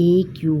A.Q.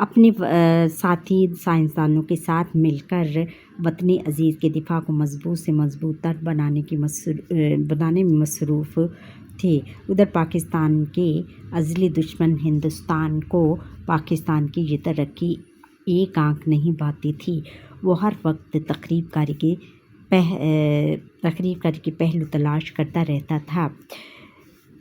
اپنے ساتھی سائنسدانوں کے ساتھ مل کر وطن عزیز کے دفاع کو مضبوط سے مضبوط تر بنانے میں مصروف تھے۔ ادھر پاکستان کے ازلی دشمن ہندوستان کو پاکستان کی یہ ترقی ایک آنکھ نہیں بھاتی تھی۔ وہ ہر وقت تخریب کاری کے پہلو تلاش کرتا رہتا تھا۔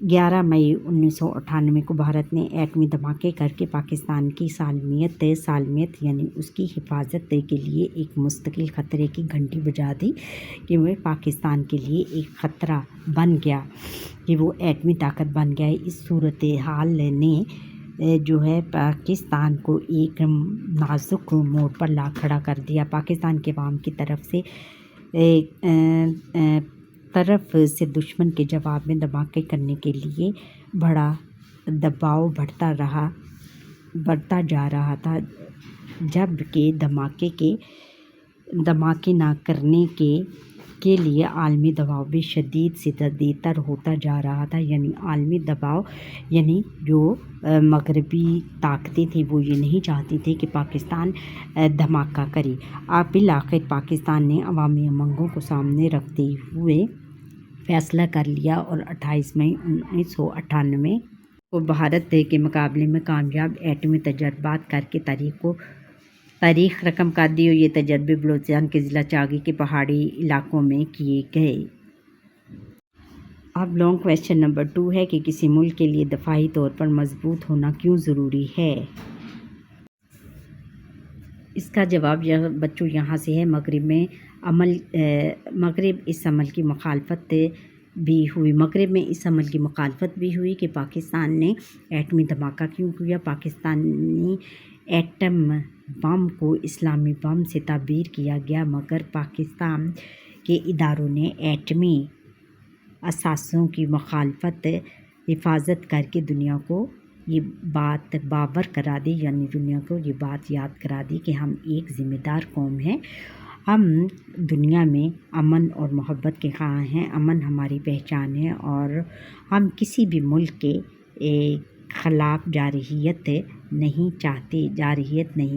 11 مئی 1998 کو بھارت نے ایٹمی دھماکے کر کے پاکستان کی سالمیت یعنی اس کی حفاظت کے لیے ایک مستقل خطرے کی گھنٹی بجا دی کہ وہ پاکستان کے لیے ایک خطرہ بن گیا، کہ وہ ایٹمی طاقت بن گیا۔ اس صورتحال نے جو ہے پاکستان کو ایک نازک موڑ پر لا کھڑا کر دیا۔ پاکستان کے عوام کی طرف سے دشمن کے جواب میں دھماکے کرنے کے لیے بڑا دباؤ بڑھتا جا رہا تھا، جبکہ دھماکے نہ کرنے کے لیے عالمی دباؤ بھی شدید تر ہوتا جا رہا تھا۔ یعنی عالمی دباؤ، یعنی جو مغربی طاقتیں تھیں وہ یہ نہیں چاہتی تھیں کہ پاکستان دھماکہ کرے۔ بالآخر پاکستان نے عوامی امنگوں کو سامنے رکھتے ہوئے فیصلہ کر لیا اور 28 مئی 1998 کو بھارت کے مقابلے میں کامیاب ایٹمی تجربات کر کے تاریخ رقم کر دی، اور یہ تجربے بلوچستان کے ضلع چاگی کے پہاڑی علاقوں میں کیے گئے۔ اب لانگ کویسچن نمبر 2 ہے کہ کسی ملک کے لیے دفاعی طور پر مضبوط ہونا کیوں ضروری ہے؟ اس کا جواب بچوں یہاں سے ہے۔ مغرب اس عمل کی مخالفت بھی ہوئی کہ پاکستان نے ایٹمی دھماکہ کیوں کیا۔ پاکستانی ایٹم بم کو اسلامی بم سے تعبیر کیا گیا، مگر پاکستان کے اداروں نے ایٹمی اثاثوں کی حفاظت کر کے دنیا کو یہ بات باور کرا دی، یعنی دنیا کو یہ بات یاد کرا دی کہ ہم ایک ذمہ دار قوم ہیں، ہم دنیا میں امن اور محبت کے خواہاں ہیں، امن ہماری پہچان ہے، اور ہم کسی بھی ملک کے خلاف جارحیت نہیں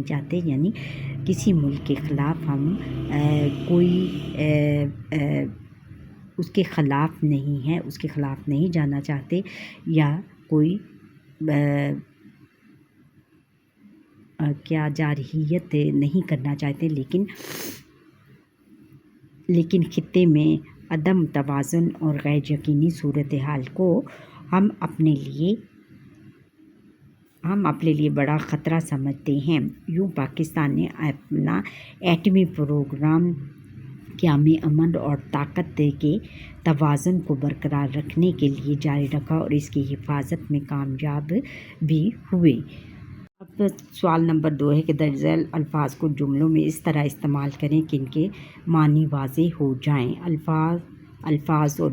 چاہتے، یعنی کسی ملک کے خلاف ہم اس کے خلاف نہیں جانا چاہتے، یا کوئی جارحیت نہیں کرنا چاہتے، لیکن خطے میں عدم توازن اور غیر یقینی صورتحال کو ہم اپنے لیے بڑا خطرہ سمجھتے ہیں۔ یوں پاکستان نے اپنا ایٹمی پروگرام قیام امن اور طاقت کے توازن کو برقرار رکھنے کے لیے جاری رکھا اور اس کی حفاظت میں کامیاب بھی ہوئے۔ اب سوال نمبر 2 ہے کہ درج ذیل الفاظ کو جملوں میں اس طرح استعمال کریں کہ ان کے معنی واضح ہو جائیں۔ الفاظ اور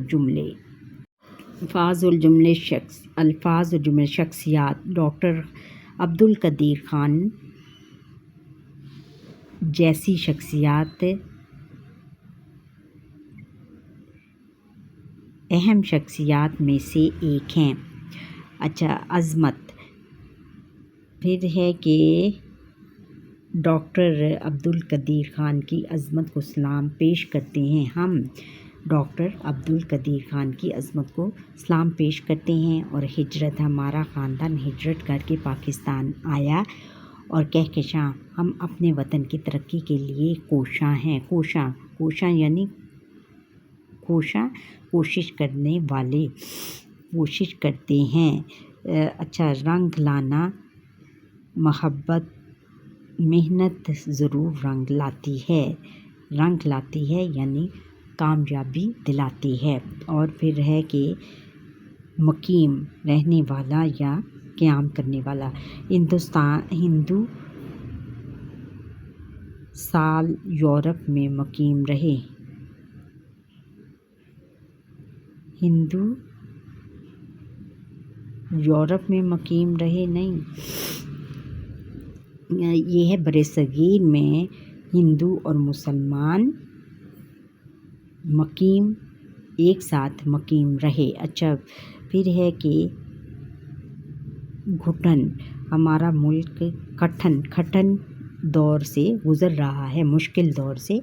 جملے شخصیات: ڈاکٹر عبدالقدیر خان جیسی شخصیات اہم شخصیات میں سے ایک ہیں۔ اچھا، عظمت، پھر ہے کہ ڈاکٹر عبدالقدیر خان کی عظمت کو سلام پیش کرتے ہیں۔ ہم ڈاکٹر عبدالقدیر خان کی عظمت کو سلام پیش کرتے ہیں۔ اور ہجرت، ہمارا خاندان ہجرت کر کے پاکستان آیا، اور کہکشاں، ہم اپنے وطن کی ترقی کے لیے کوشاں ہیں۔ کوشاں یعنی کوشش کرنے والے، کوشش کرتے ہیں۔ اچھا، رنگ لانا، محنت ضرور رنگ لاتی ہے یعنی کامیابی دلاتی ہے۔ اور پھر ہے کہ مقیم، رہنے والا یا قیام کرنے والا۔ ہندو سال یورپ میں مقیم رہے، نہیں، یہ ہے برصغیر میں ہندو اور مسلمان ایک ساتھ مقیم رہے۔ اچھا، پھر ہے کہ گھٹن، ہمارا ملک کٹھن دور سے گزر رہا ہے، مشکل دور سے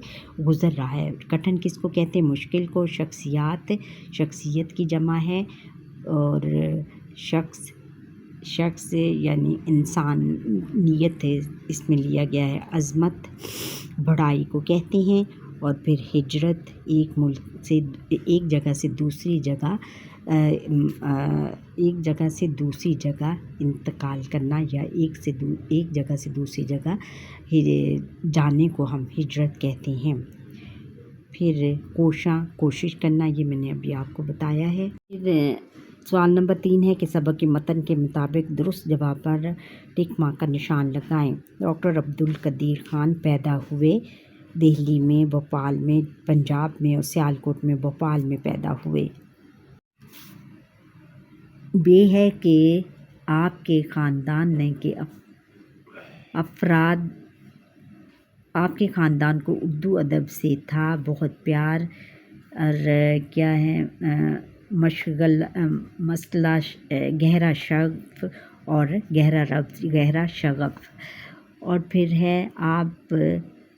گزر رہا ہے۔ کٹھن کس کو کہتے ہیں؟ مشکل کو۔ شخصیت کی جمع ہے، اور شخص یعنی انسانیت ہے، اس میں لیا گیا ہے۔ عظمت بڑائی کو کہتے ہیں، اور پھر ہجرت ایک جگہ سے دوسری جگہ انتقال کرنا، یا ایک جگہ سے دوسری جگہ جانے کو ہم ہجرت کہتے ہیں۔ پھر کوشش کرنا، یہ میں نے ابھی آپ کو بتایا ہے۔ پھر سوال نمبر 3 ہے کہ سبق کے متن کے مطابق درست جواب پر ٹک مارک کا نشان لگائیں۔ ڈاکٹر عبدالقدیر خان پیدا ہوئے دہلی میں، بھوپال میں، پنجاب میں اور سیالکوٹ میں۔ بھوپال میں پیدا ہوئے۔ بے ہے کہ آپ کے خاندان نے کے افراد آپ کے خاندان کو اردو ادب سے تھا بہت پیار، اور کیا ہے مسئلہ گہرا شغف اور گہرا شغف۔ اور پھر ہے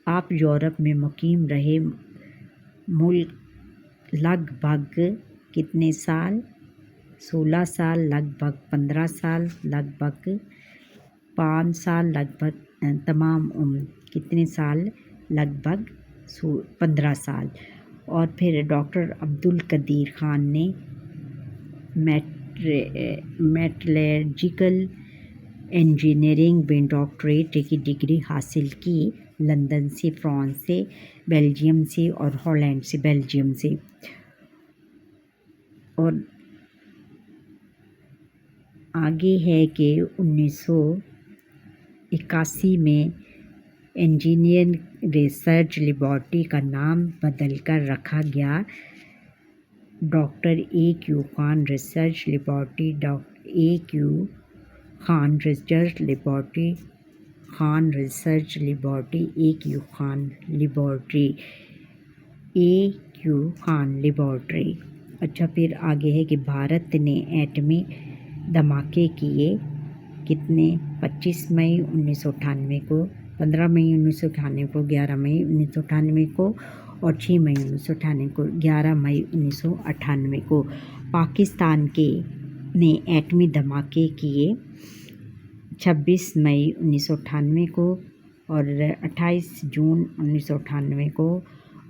آپ یورپ میں مقیم رہے ملک لگ بھگ کتنے سال؟ 16 سال، لگ بھگ 15 سال، لگ بھگ 5 سال، لگ بھگ تمام عمر کتنے سال؟ لگ بھگ 15 سال۔ اور پھر ڈاکٹر عبدالقدیر خان نے میٹلرجیکل انجینئرنگ میں ڈاکٹریٹ کی ڈگری حاصل کی، لندن سے، فرانس سے، بیلجیم سے اور ہالینڈ سے۔ بیلجیم سے۔ اور آگے ہے کہ 1981 میں انجینئرنگ ریسرچ لیبارٹری کا نام بدل کر رکھا گیا doctor A Q Khan research laboratory. Doctor A Q Khan research laboratory, Khan research laboratory, A Q Khan laboratory, A Q Khan laboratory. اچھا، پھر آگے ہے کہ بھارت نے ایٹمی دھماکے کیے کتنے؟ 25 مئی 1998 کو، 15 مئی 1998 کو، 11 مئی 1998 کو اور 6 مئی 1998 کو۔ 11 مئی 1998 کو۔ پاکستان نے ایٹمی دھماکے کیے 26 مئی 1998 کو اور 28 جون 1998 کو،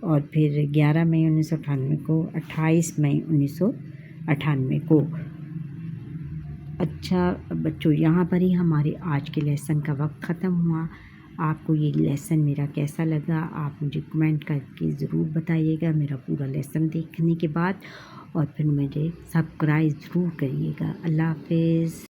اور پھر 11 مئی 1998 کو، 28 مئی 1998 کو۔ اچھا بچوں، یہاں پر ہی ہمارے آج کے لیسن کا وقت ختم ہوا۔ آپ کو یہ لیسن میرا کیسا لگا آپ مجھے کمنٹ کر کے ضرور بتائیے گا، میرا پورا لیسن دیکھنے کے بعد، اور پھر مجھے سبسکرائب ضرور کریے گا۔ اللہ حافظ۔